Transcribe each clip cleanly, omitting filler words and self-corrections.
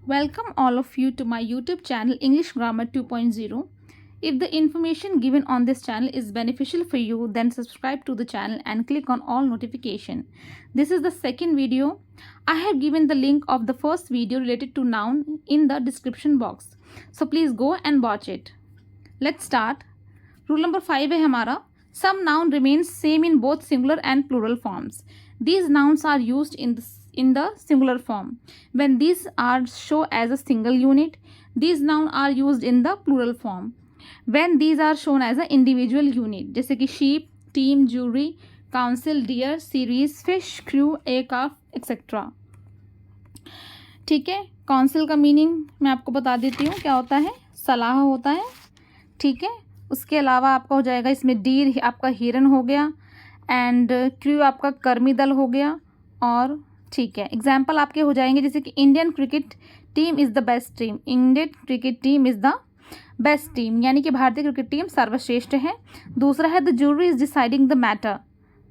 Welcome all of you to my YouTube channel English Grammar 2.0. If the information given on this channel is beneficial for you, then subscribe to the channel and click on all notification. This is the second video. I have given the link of the first video related to noun in the description box. So please go and watch it. Let's start. Rule number 5 है हमारा. Some noun remains same in both singular and plural forms. These nouns are used in the singular form. When these are shown as a single unit, these nouns are used in the plural form. When these are shown as an individual unit, जैसे कि sheep, team, jury, council, deer, series, fish, crew, aircraft, etc. ठीक है. Council का meaning मैं आपको बता देती हूँ क्या होता है. सलाह होता है. ठीक है. उसके अलावा आपका हो जाएगा इसमें डीर आपका हिरन हो गया एंड क्रू आपका कर्मी दल हो गया. और ठीक है, एग्जाम्पल आपके हो जाएंगे जैसे कि Indian cricket team is the best team. Indian cricket team is the best team यानी कि भारतीय क्रिकेट टीम सर्वश्रेष्ठ है. दूसरा है the jury is deciding the matter.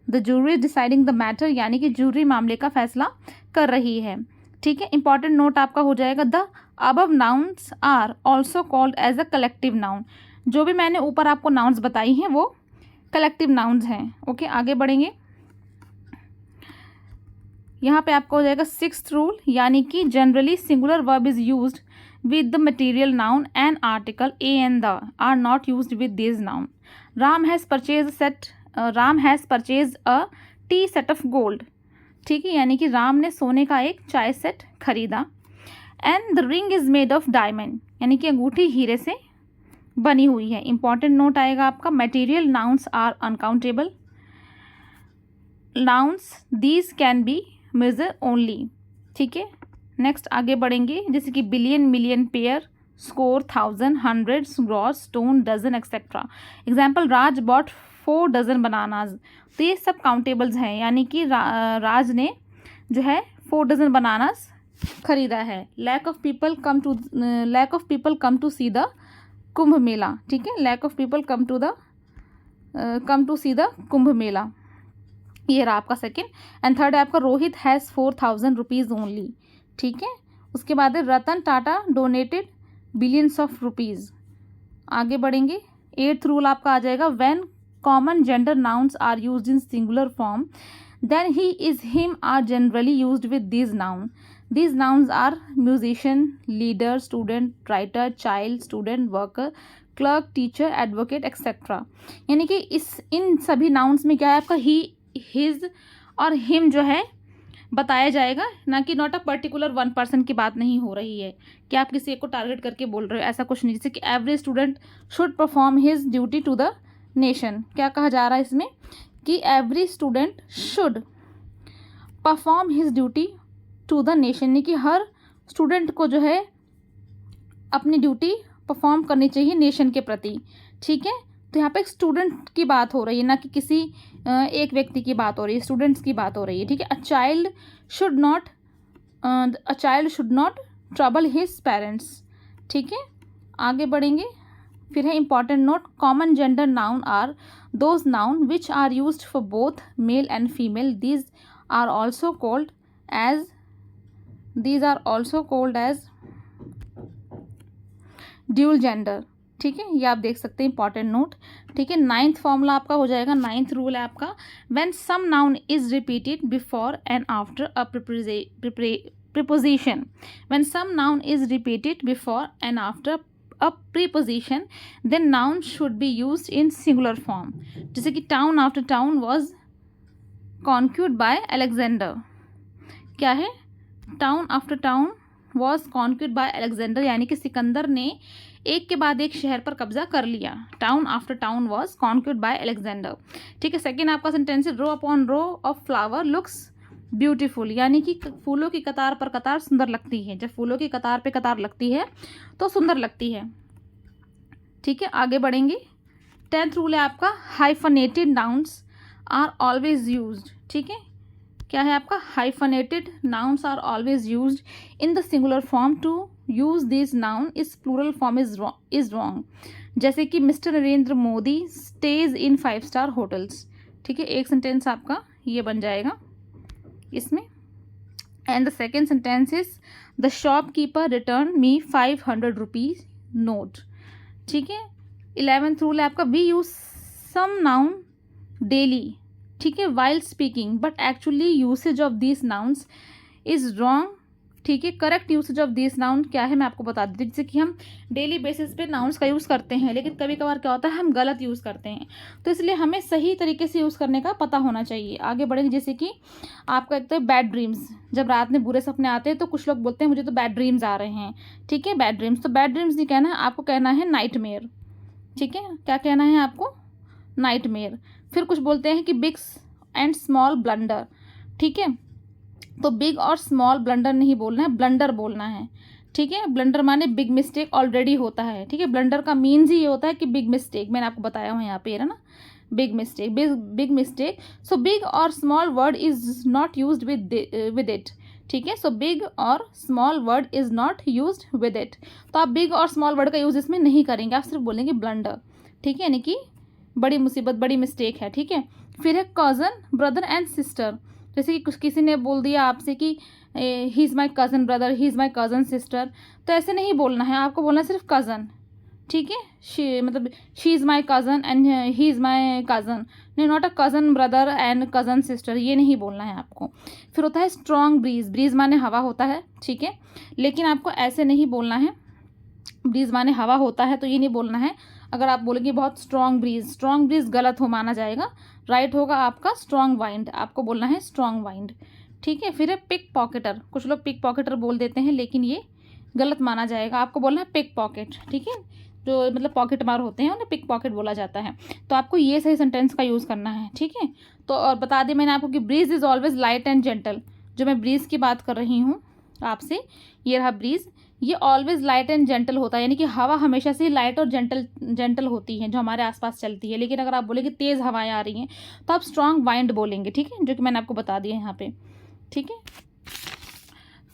The jury is deciding the matter यानी कि जूरी मामले का फैसला कर रही है. ठीक है. इंपॉर्टेंट नोट आपका हो जाएगा the above nouns are also called as a collective noun. जो भी मैंने ऊपर आपको नाउन्स बताई हैं वो कलेक्टिव नाउन्स हैं. ओके, आगे बढ़ेंगे. यहाँ पे आपका हो जाएगा 6th रूल यानी कि generally singular verb is used with the material noun and article A and the are not used with this noun. Ram has purchase a tea set of gold. ठीक है, यानी कि राम ने सोने का एक चाय सेट खरीदा. And the ring is made of diamond यानी कि अंगूठी हीरे से बनी हुई है. इंपॉर्टेंट नोट आएगा आपका material nouns are uncountable nouns. These can be measure only. ठीक है. नेक्स्ट आगे बढ़ेंगे जैसे कि billion, million, pair, score, 1000, 100, gross, stone, dozen etcetera. Example Raj bought 4 dozen bananas. तो ये सब काउंटेबल्स हैं यानी कि राज ने जो है 4 डजन बनानास खरीदा है. Lack of people come to see the Kumbh Mela. ठीक है, lack of people come to see the Kumbh Mela. ये रहा आपका सेकेंड. एंड थर्ड है आपका रोहित हैज़ 4000 रुपीज़ ओनली. ठीक है. उसके बाद है Ratan Tata donated billions of rupees. आगे बढ़ेंगे. 8th रूल आपका आ जाएगा when common gender nouns are used in singular form then he is him are generally used with this noun. These nouns are musician, leader, student, writer, child, student, worker, clerk, teacher, advocate, etc. यानी कि इन सभी nouns में क्या है आपका he, his और him जो है बताया जाएगा, ना कि not a particular one person की बात नहीं हो रही है कि आप किसी एक को टारगेट करके बोल रहे हो, ऐसा कुछ नहीं. जैसे कि every student should perform his duty to the nation. क्या कहा जा रहा है इसमें कि every student should perform his duty to the nation यानी कि हर स्टूडेंट को जो है अपनी ड्यूटी परफॉर्म करनी चाहिए नेशन के प्रति. ठीक है. तो यहाँ पे एक स्टूडेंट की बात हो रही है, ना कि किसी एक व्यक्ति की बात हो रही है, स्टूडेंट्स की बात हो रही है. ठीक है. A child should not trouble his parents. ठीक है. आगे बढ़ेंगे. फिर है important note common gender noun are those noun which are used for both male and female. These are also called as dual gender. ठीक है, ये आप देख सकते हैं. Important note. ठीक है. 9th फॉर्मूला आपका हो जाएगा. 9th रूल है आपका when some noun is repeated before and after a preposition. When some noun is repeated before and after a preposition then noun should be used in singular form. जैसे कि town after town was conquered by Alexander. क्या है? Town after town was conquered by Alexander यानी कि सिकंदर ने एक के बाद एक शहर पर कब्जा कर लिया. Town after town was conquered by Alexander. ठीक है. सेकेंड आपका सेंटेंस है row upon row of flower looks beautiful यानी कि फूलों की कतार पर कतार सुंदर लगती है. जब फूलों की कतार पे कतार लगती है तो सुंदर लगती है. ठीक है. आगे बढ़ेंगे. 10th रूल है आपका hyphenated nouns are always used. ठीक है. क्या है आपका hyphenated nouns are always used in the singular form. To use this noun is plural form is wrong. जैसे कि mister Narendra Modi stays in 5-star hotels. ठीक है. एक सेंटेंस आपका ये बन जाएगा इसमें. And the second sentence is the shopkeeper return me 500 rupees note. ठीक है। 11th रूल है आपका, we use some noun daily, ठीक है, while speaking, but actually usage of this nouns is wrong. ठीक है। Correct usage of this noun क्या है मैं आपको बता देती हूँ। जैसे कि हम डेली बेसिस पे नाउन्स का यूज़ करते हैं, लेकिन कभी कभार क्या होता है हम गलत यूज़ करते हैं, तो इसलिए हमें सही तरीके से यूज़ करने का पता होना चाहिए। आगे बढ़ेंगे। जैसे कि आपका एक तो बैड ड्रीम्स, जब रात में बुरे सपने आते हैं तो कुछ लोग बोलते हैं मुझे तो बैड ड्रीम्स आ रहे हैं। ठीक है। बैड ड्रीम्स, तो बैड ड्रीम्स नहीं कहना है आपको, कहना है नाइटमेयर। ठीक है। क्या कहना है आपको? नाइटमेयर। फिर कुछ बोलते हैं कि बिग एंड स्मॉल ब्लंडर। ठीक है। तो बिग और स्मॉल ब्लंडर नहीं बोलना है, ब्लंडर बोलना है। ठीक है। ब्लंडर माने बिग मिस्टेक ऑलरेडी होता है। ठीक है। ब्लंडर का मीन्स ही ये होता है कि बिग मिस्टेक, मैंने आपको बताया हूँ यहाँ पे है ना, big mistake, big mistake. So big और small word is not used with it. ठीक है। सो बिग और small word is not used with it. तो आप बिग और स्मॉल वर्ड का यूज इसमें नहीं करेंगे, आप सिर्फ बोलेंगे ब्लंडर। ठीक है। यानी कि बड़ी मुसीबत, बड़ी मिस्टेक है। ठीक है। फिर है कज़न, ब्रदर एंड सिस्टर। जैसे कि कुछ किसी ने बोल दिया आपसे कि ही is my cousin brother, he is my cousin sister, तो ऐसे नहीं बोलना है, आपको बोलना है सिर्फ कज़न। ठीक है। She is my cousin and he is my cousin, नहीं, not a cousin brother and cousin sister, ये नहीं बोलना है आपको। फिर होता है स्ट्रॉन्ग ब्रीज, ब्रीज माने हवा होता है। ठीक है। लेकिन आपको ऐसे नहीं बोलना है, ब्रीज माने हवा होता है तो ये नहीं बोलना है। अगर आप बोलेंगे बहुत स्ट्रॉन्ग ब्रीज गलत हो माना जाएगा, राइट होगा आपका स्ट्रॉन्ग वाइंड, आपको बोलना है स्ट्रॉन्ग वाइंड। ठीक है। फिर है पिक पॉकेटर, कुछ लोग पिक पॉकेटर बोल देते हैं लेकिन ये गलत माना जाएगा, आपको बोलना है पिक पॉकेट। ठीक है। जो मतलब पॉकेट मार होते हैं उन्हें पिक पॉकेट बोला जाता है। तो आपको ये सही सेंटेंस का यूज़ करना है। ठीक है। तो और बता दें मैंने आपको कि breeze is always light and gentle, जो मैं ब्रीज की बात कर रही हूँ आपसे, ये रहा ब्रीज, ये ऑलवेज लाइट एंड जेंटल होता है, यानी कि हवा हमेशा से लाइट और जेंटल होती है जो हमारे आसपास चलती है। लेकिन अगर आप बोलेंगे तेज़ हवाएं आ रही हैं तो आप स्ट्रॉन्ग वाइंड बोलेंगे। ठीक है। जो कि मैंने आपको बता दिया यहाँ पे। ठीक है।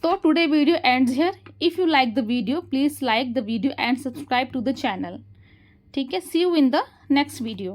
तो today video ends here. If you like the video please like the video and subscribe to the channel. ठीक है। See you in the next video.